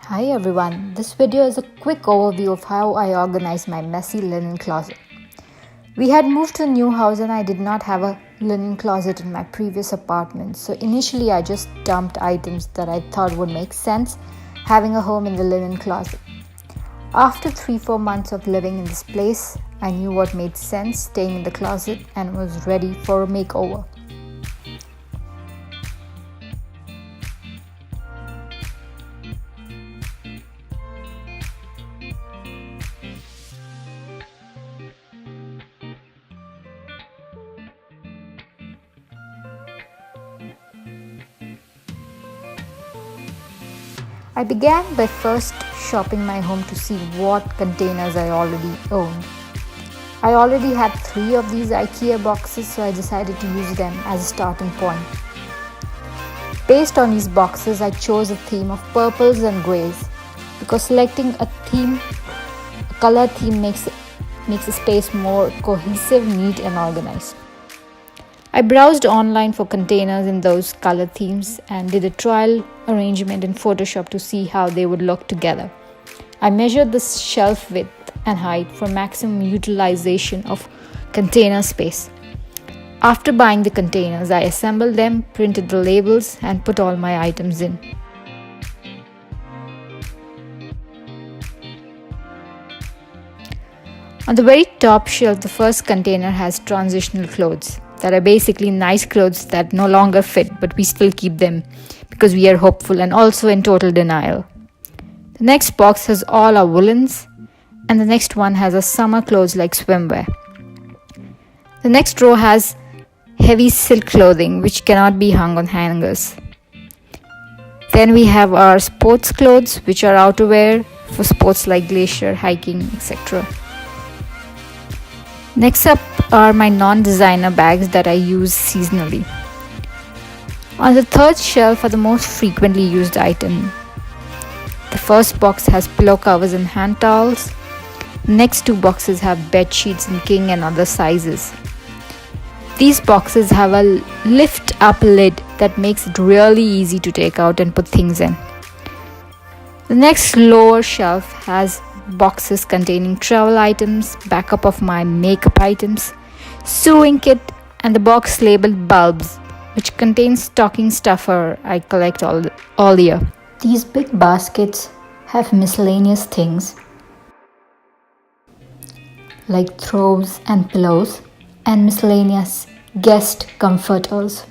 Hi everyone, this video is a quick overview of how I organize my messy linen closet. We had moved to a new house and I did not have a linen closet in my previous apartment, so initially I just dumped items that I thought would make sense having a home in the linen closet. After 3-4 months of living in this place, I knew what made sense staying in the closet and was ready for a makeover. I began by first shopping my home to see what containers I already owned. I already had 3 of these IKEA boxes, so I decided to use them as a starting point. Based on these boxes, I chose a theme of purples and grays because selecting a color theme makes a space more cohesive, neat and organized. I browsed online for containers in those color themes and did a trial arrangement in Photoshop to see how they would look together. I measured the shelf width and height for maximum utilization of container space. After buying the containers, I assembled them, printed the labels, and put all my items in. On the very top shelf, the first container has transitional clothes. That are basically nice clothes that no longer fit, but we still keep them because we are hopeful and also in total denial. The next box has all our woolens, and the next one has our summer clothes like swimwear. The next row has heavy silk clothing which cannot be hung on hangers. Then we have our sports clothes, which are outerwear for sports like glacier, hiking, etc. Next up are my non-designer bags that I use seasonally. On the third shelf are the most frequently used items. The first box has pillow covers and hand towels. The next 2 boxes have bed sheets in king and other sizes. These boxes have a lift-up lid that makes it really easy to take out and put things in. The next lower shelf has boxes containing travel items, backup of my makeup items, sewing kit, and the box labeled bulbs, which contains stocking stuffer I collect all year. These big baskets have miscellaneous things like throws and pillows and miscellaneous guest comforters.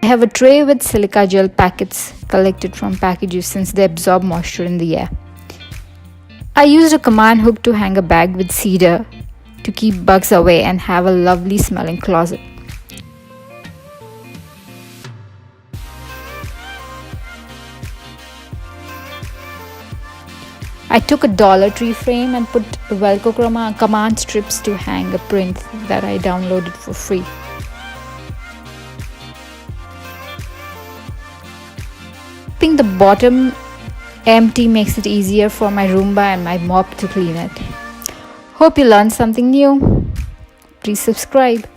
I have a tray with silica gel packets collected from packages since they absorb moisture in the air. I used a command hook to hang a bag with cedar to keep bugs away and have a lovely smelling closet. I took a Dollar Tree frame and put Velcro command strips to hang a print that I downloaded for free. Keeping the bottom empty makes it easier for my Roomba and my mop to clean it. Hope you learned something new. Please subscribe.